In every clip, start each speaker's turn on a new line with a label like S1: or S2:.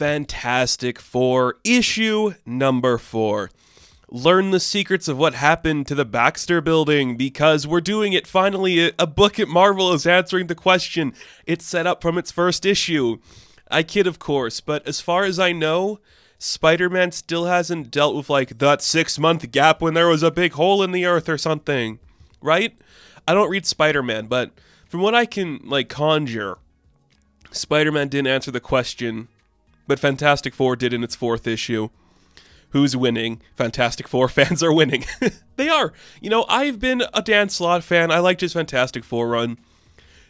S1: Fantastic Four, issue number 4. Learn the secrets of what happened to the Baxter Building, because we're doing it finally. A book at Marvel is answering the question it's set up from its first issue. I kid, of course, but as far as I know, Spider-Man still hasn't dealt with, like, that 6-month gap when there was a big hole in the earth or something, right? I don't read Spider-Man, but from what I can, like, conjure, Spider-Man didn't answer the question, but Fantastic Four did in its 4th issue. Who's winning? Fantastic Four fans are winning. They are. You know, I've been a Dan Slott fan. I liked his Fantastic Four run.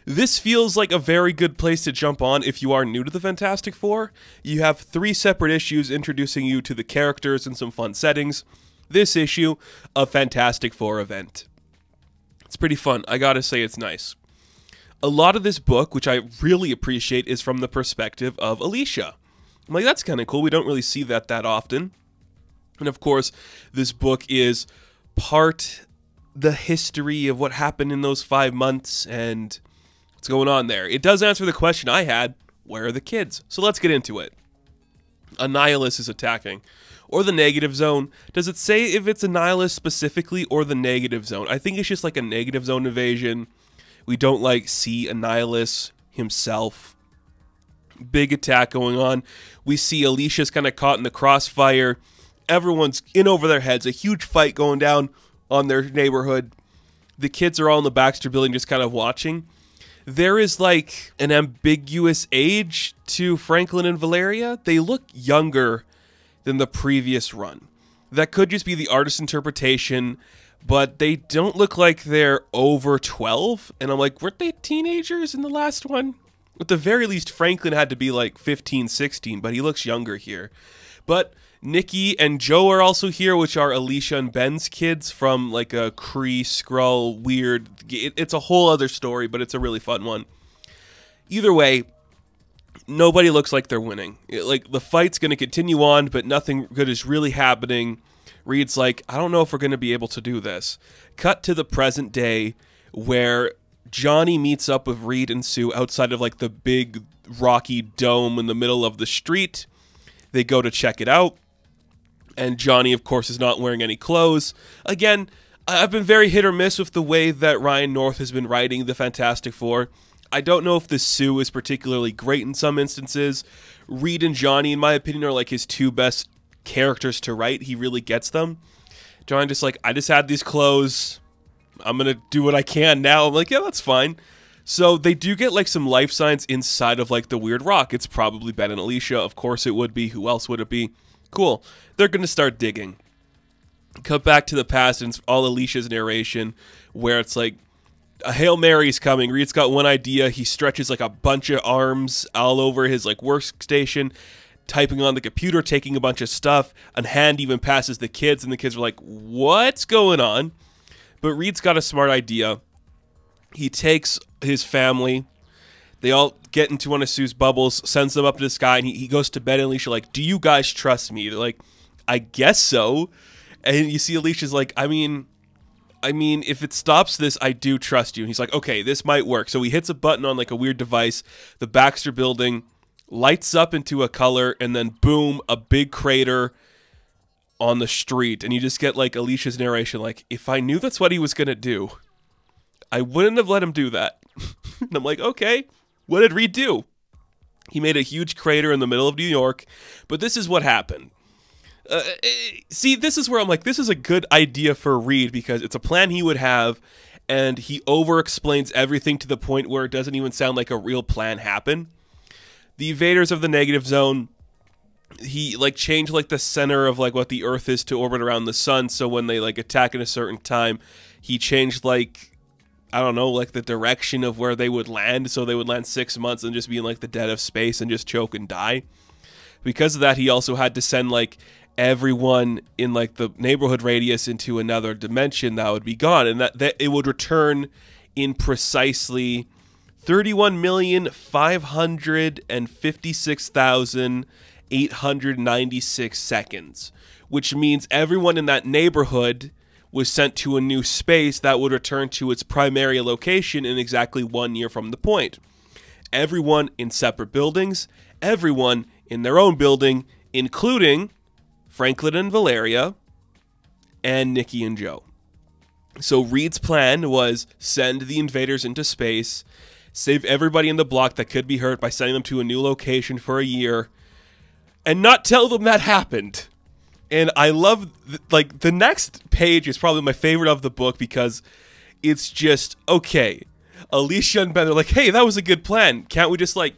S1: This feels like a very good place to jump on if you are new to the Fantastic Four. You have 3 separate issues introducing you to the characters and some fun settings. This issue, a Fantastic Four event. It's pretty fun. I gotta say, it's nice. A lot of this book, which I really appreciate, is from the perspective of Alicia. I'm like, that's kind of cool. We don't really see that often. And of course, this book is part the history of what happened in those 5 months and what's going on there. It does answer the question I had, where are the kids? So let's get into it. Annihilus is attacking. Or the negative zone. Does it say if it's Annihilus specifically or the negative zone? I think it's just like a negative zone invasion. We don't like see Annihilus himself. Big attack going on. We see Alicia's kind of caught in the crossfire. Everyone's in over their heads. A huge fight going down on their neighborhood. The kids are all in the Baxter Building just kind of watching. There is like an ambiguous age to Franklin and Valeria. They look younger than the previous run. That could just be the artist's interpretation, but they don't look like they're over 12. And I'm like, weren't they teenagers in the last one? At the very least, Franklin had to be like 15, 16, but he looks younger here. But Nikki and Joe are also here, which are Alicia and Ben's kids from like a Kree Skrull weird. It's a whole other story, but it's a really fun one. Either way, nobody looks like they're winning. Like, the fight's going to continue on, but nothing good is really happening. Reed's like, I don't know if we're going to be able to do this. Cut to the present day, where Johnny meets up with Reed and Sue outside of like the big rocky dome in the middle of the street. They go to check it out. And Johnny, of course, is not wearing any clothes. Again, I've been very hit or miss with the way that Ryan North has been writing the Fantastic Four. I don't know if the Sue is particularly great in some instances. Reed and Johnny, in my opinion, are like his 2 best characters to write. He really gets them. Johnny just like, I just had these clothes. I'm going to do what I can now. I'm like, yeah, that's fine. So they do get like some life signs inside of like the weird rock. It's probably Ben and Alicia. Of course it would be. Who else would it be? Cool. They're going to start digging. Cut back to the past, and it's all Alicia's narration, where it's like, a Hail Mary's coming. Reed's got one idea. He stretches like a bunch of arms all over his like workstation, typing on the computer, taking a bunch of stuff. A hand even passes the kids, and the kids are like, what's going on? But Reed's got a smart idea. He takes his family. They all get into one of Sue's bubbles, sends them up to the sky, and he goes to bed, and Alicia like, do you guys trust me? They're like, I guess so. And you see Alicia's like, I mean, if it stops this, I do trust you. And he's like, okay, this might work. So he hits a button on like a weird device. The Baxter Building lights up into a color, and then boom, a big crater on the street. And you just get like Alicia's narration, like, if I knew that's what he was going to do, I wouldn't have let him do that. And I'm like, okay, what did Reed do? He made a huge crater in the middle of New York, but this is what happened. See, this is where I'm like, this is a good idea for Reed, because it's a plan he would have, and he over-explains everything to the point where it doesn't even sound like a real plan happened. The invaders of the negative zone, he like changed like the center of like what the Earth is to orbit around the sun, so when they like attack at a certain time, he changed like, I don't know, like the direction of where they would land, so they would land 6 months and just be in like the dead of space and just choke and die. Because of that, he also had to send like everyone in like the neighborhood radius into another dimension that would be gone, and that it would return in precisely 31,556,896 seconds, which means everyone in that neighborhood was sent to a new space that would return to its primary location in exactly 1 year from the point. Everyone in separate buildings, everyone in their own building, including Franklin and Valeria and Nikki and Joe. So Reed's plan was send the invaders into space, save everybody in the block that could be hurt by sending them to a new location for a year, and not tell them that happened. And I love, like, the next page is probably my favorite of the book because it's just, okay, Alicia and Ben are like, hey, that was a good plan. Can't we just, like,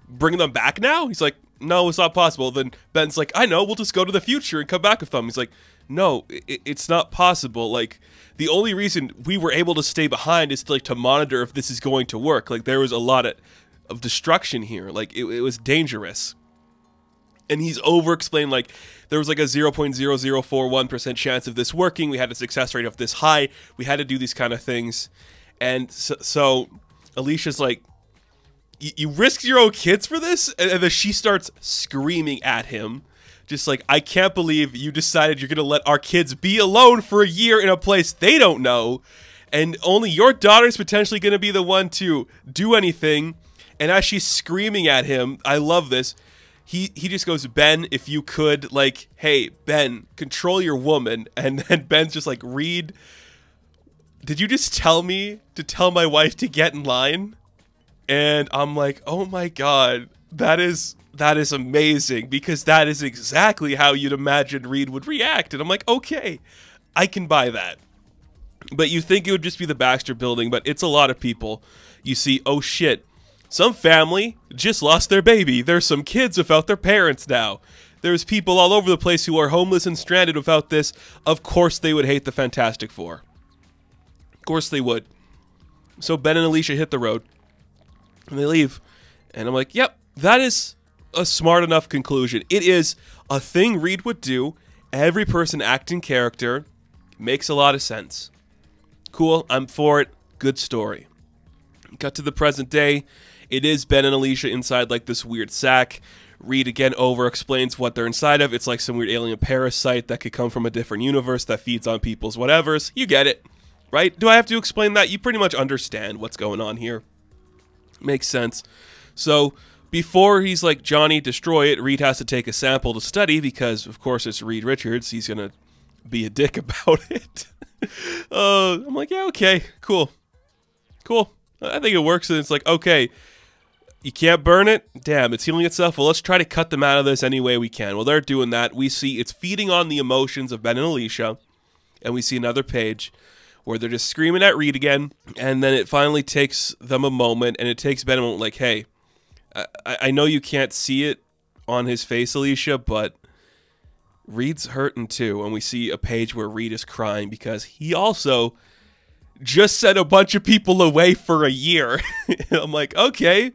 S1: bring them back now? He's like, no, it's not possible. Then Ben's like, I know, we'll just go to the future and come back with them. He's like, no, it's not possible. Like, the only reason we were able to stay behind is to monitor if this is going to work. Like, there was a lot of destruction here. Like, it was dangerous. And he's over-explained, like, there was like a 0.0041% chance of this working. We had a success rate of this high. We had to do these kind of things. And so Alicia's like, you risked your own kids for this? And then she starts screaming at him. Just like, I can't believe you decided you're going to let our kids be alone for a year in a place they don't know. And only your daughter's potentially going to be the one to do anything. And as she's screaming at him, I love this. He just goes, Ben, if you could, like, hey, Ben, control your woman. And then Ben's just like, Reed, did you just tell me to tell my wife to get in line? And I'm like, oh my God, that is amazing, because that is exactly how you'd imagine Reed would react. And I'm like, okay, I can buy that. But you think it would just be the Baxter building, but it's a lot of people. You see, oh shit, some family just lost their baby. There's some kids without their parents now. There's people all over the place who are homeless and stranded without this. Of course they would hate the Fantastic Four. Of course they would. So Ben and Alicia hit the road. And they leave. And I'm like, yep, that is a smart enough conclusion. It is a thing Reed would do. Every person acting character. Makes a lot of sense. Cool, I'm for it. Good story. Cut to the present day. It is Ben and Alicia inside like this weird sack. Reed again over-explains what they're inside of. It's like some weird alien parasite that could come from a different universe that feeds on people's whatevers. You get it, right? Do I have to explain that? You pretty much understand what's going on here. Makes sense. So before he's like, Johnny, destroy it, Reed has to take a sample to study because, of course, it's Reed Richards. He's going to be a dick about it. I'm like, yeah, okay, cool. Cool. I think it works. And it's like, okay, you can't burn it? Damn, it's healing itself. Well, let's try to cut them out of this any way we can. Well, they're doing that. We see it's feeding on the emotions of Ben and Alicia. And we see another page where they're just screaming at Reed again. And then it finally takes them a moment. And it takes Ben a moment like, hey, I know you can't see it on his face, Alicia, but Reed's hurting too. And we see a page where Reed is crying because he also just sent a bunch of people away for a year. I'm like, okay.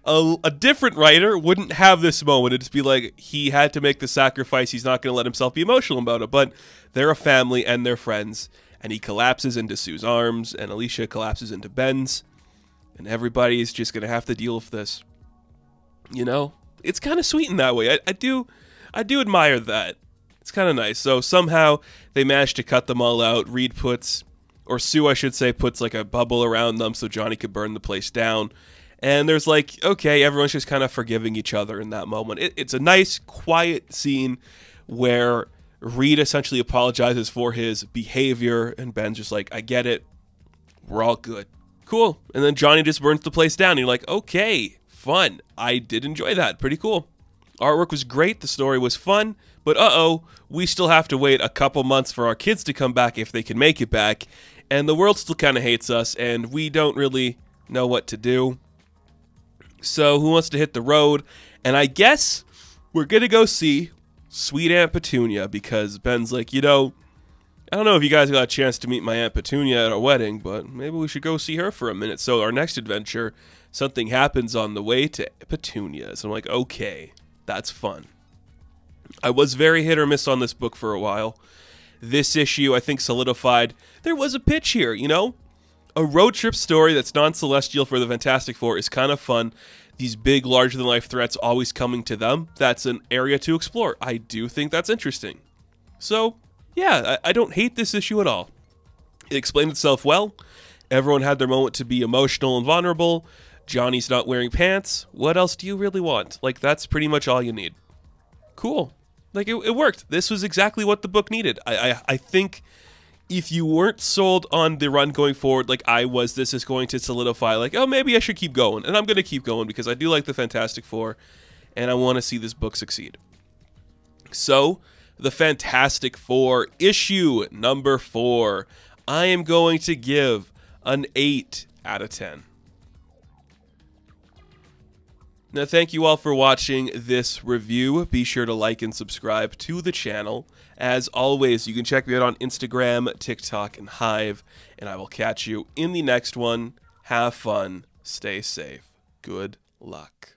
S1: A different writer wouldn't have this moment. It'd just be like, he had to make the sacrifice. He's not going to let himself be emotional about it. But they're a family and they're friends. And he collapses into Sue's arms. And Alicia collapses into Ben's. And everybody's just going to have to deal with this. You know? It's kind of sweet in that way. I do admire that. It's kind of nice. So somehow they managed to cut them all out. Reed puts, or Sue I should say, puts like a bubble around them so Johnny could burn the place down. And there's like, okay, everyone's just kind of forgiving each other in that moment. It's a nice, quiet scene where Reed essentially apologizes for his behavior, and Ben's just like, I get it. We're all good. Cool. And then Johnny just burns the place down. And you're like, okay, fun. I did enjoy that. Pretty cool. Artwork was great. The story was fun. But uh-oh, we still have to wait a couple months for our kids to come back if they can make it back. And the world still kind of hates us, and we don't really know what to do. So who wants to hit the road? And I guess we're going to go see Sweet Aunt Petunia because Ben's like, you know, I don't know if you guys got a chance to meet my Aunt Petunia at our wedding, but maybe we should go see her for a minute. So our next adventure, something happens on the way to Petunia's. I'm like, okay, that's fun. I was very hit or miss on this book for a while. This issue, I think, solidified there was a pitch here, you know? A road trip story that's non-celestial for the Fantastic Four is kind of fun. These big, larger-than-life threats always coming to them. That's an area to explore. I do think that's interesting. So, yeah, I don't hate this issue at all. It explained itself well. Everyone had their moment to be emotional and vulnerable. Johnny's not wearing pants. What else do you really want? Like, that's pretty much all you need. Cool. Like, it worked. This was exactly what the book needed. I think if you weren't sold on the run going forward like I was, this is going to solidify, like, oh, maybe I should keep going. And I'm going to keep going because I do like the Fantastic Four, and I want to see this book succeed. So, the Fantastic Four, issue number 4, I am going to give an 8 out of 10. Now, thank you all for watching this review. Be sure to like and subscribe to the channel. As always, you can check me out on Instagram, TikTok, and Hive, and I will catch you in the next one. Have fun. Stay safe. Good luck.